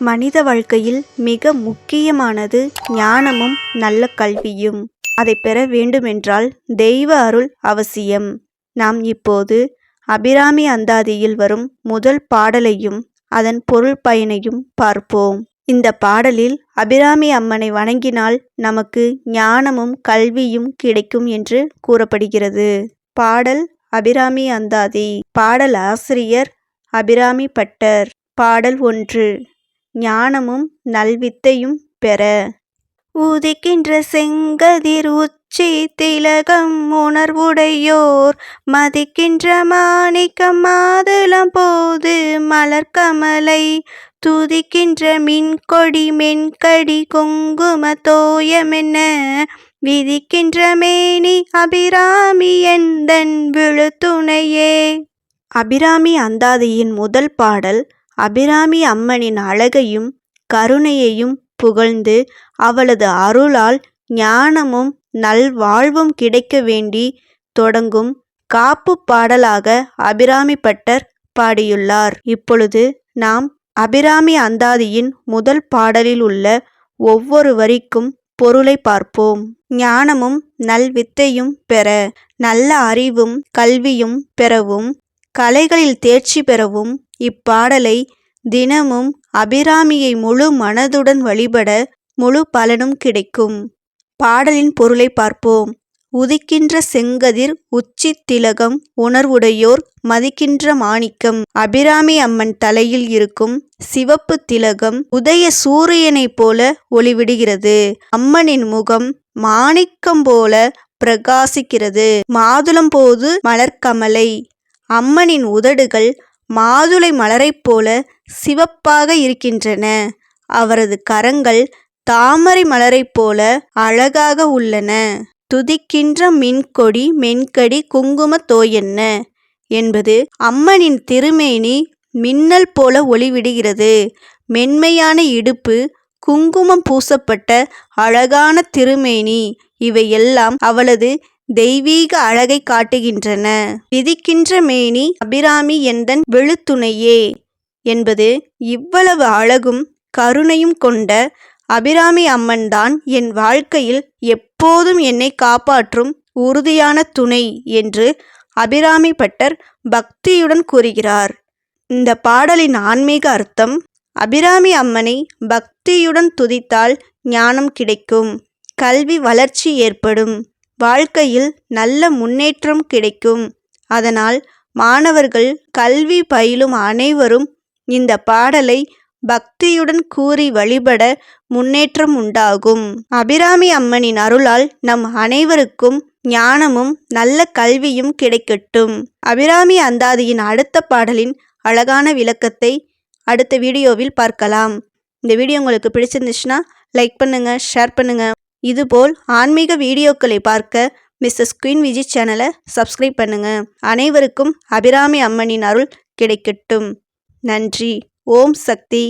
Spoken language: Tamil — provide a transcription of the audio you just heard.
மனித வாழ்க்கையில் மிக முக்கியமானது ஞானமும் நல்ல கல்வியும். அதை பெற வேண்டுமென்றால் தெய்வ அருள் அவசியம். நாம் இப்போது அபிராமி அந்தாதியில் வரும் முதல் பாடலையும் அதன் பொருள் பயனையும் பார்ப்போம். இந்த பாடலில் அபிராமி அம்மனை வணங்கினால் நமக்கு ஞானமும் கல்வியும் கிடைக்கும் என்று கூறப்படுகிறது. பாடல் அபிராமி அந்தாதி. பாடல் ஆசிரியர் அபிராமி பட்டர். பாடல் 1. ஞானமும் நல்வித்தையும் பெற. உதிக்கின்ற செங்கதிர் உச்சி திலகம் உணர்வுடையோர் மதிக்கின்ற மாணிக்கம் மாதுளம் போது மலர்கமலை துதிக்கின்ற மின்கொடி மென்கடி குங்கும தோயமென்ன விதிக்கின்ற மேனி அபிராமி எந்தன் விழுத்துணையே. அபிராமி அந்தாதியின் முதல் பாடல் அபிராமி அம்மனின் அழகையும் கருணையையும் புகழ்ந்து அவளது அருளால் ஞானமும் நல்வாழ்வும் கிடைக்க வேண்டி தொடங்கும் காப்பு பாடலாக அபிராமி பட்டர் பாடியுள்ளார். இப்பொழுது நாம் அபிராமி அந்தாதியின் முதல் பாடலில் உள்ள ஒவ்வொரு வரிக்கும் பொருளை பார்ப்போம். ஞானமும் நல்வித்தையும் பெற. நல்ல அறிவும் கல்வியும் பெறவும் கலைகளில் தேர்ச்சி பெறவும் இப்பாடலை தினமும் அபிராமியை முழு மனதுடன் வழிபட முழு பலனும் கிடைக்கும். பாடலின் பொருளை பார்ப்போம். உதிக்கின்ற செங்கதிர் உச்சி திலகம் உணர்வுடையோர் மதிக்கின்ற மாணிக்கம். அபிராமி அம்மன் தலையில் இருக்கும் சிவப்பு திலகம் உதய சூரியனைப் போல ஒளிவிடுகிறது. அம்மனின் முகம் மாணிக்கம் போல பிரகாசிக்கிறது. மாதுளம் போது மலர்கமலை. அம்மனின் உதடுகள் மாதுளை மலரைப் போல சிவப்பாக இருக்கின்றன. அவரது கரங்கள் தாமரை மலரைப் போல அழகாக உள்ளன. துதிக்கின்ற மின்கொடி மென்கடி குங்கும தோயென்ன என்பது அம்மனின் திருமேனி மின்னல் போல ஒளிவிடுகிறது. மென்மையான இடுப்பு, குங்குமம் பூசப்பட்ட அழகான திருமேனி இவையெல்லாம் அவளது தெய்வீக அழகை காட்டுகின்றன. விதிக்கின்ற மேனி அபிராமி எந்தன் விழுத்துணையே என்பது இவ்வளவு அழகும் கருணையும் கொண்ட அபிராமி அம்மன்தான் என் வாழ்க்கையில் எப்போதும் என்னை காப்பாற்றும் உறுதியான துணை என்று அபிராமி பட்டர் பக்தியுடன் கூறுகிறார். இந்த பாடலின் ஆன்மீக அர்த்தம்: அபிராமி அம்மனை பக்தியுடன் துதித்தால் ஞானம் கிடைக்கும், கல்வி வளர்ச்சி ஏற்படும், வாழ்க்கையில் நல்ல முன்னேற்றம் கிடைக்கும். அதனால் மாணவர்கள் கல்வி பயிலும் அனைவரும் இந்த பாடலை பக்தியுடன் கூறி வழிபட முன்னேற்றம் உண்டாகும். அபிராமி அம்மனின் அருளால் நம் அனைவருக்கும் ஞானமும் நல்ல கல்வியும் கிடைக்கட்டும். அபிராமி அந்தாதியின் அடுத்த பாடலின் அழகான விளக்கத்தை அடுத்த வீடியோவில் பார்க்கலாம். இந்த வீடியோ உங்களுக்கு பிடிச்சிருந்துச்சுன்னா லைக் பண்ணுங்க, ஷேர் பண்ணுங்க. இதுபோல் ஆன்மீக வீடியோக்களை பார்க்க மிஸ்ஸஸ் குயின் விஜி சேனலை சப்ஸ்கிரைப் பண்ணுங்க. அனைவருக்கும் அபிராமி அம்மனின் அருள் கிடைக்கட்டும். நன்றி. ஓம் சக்தி.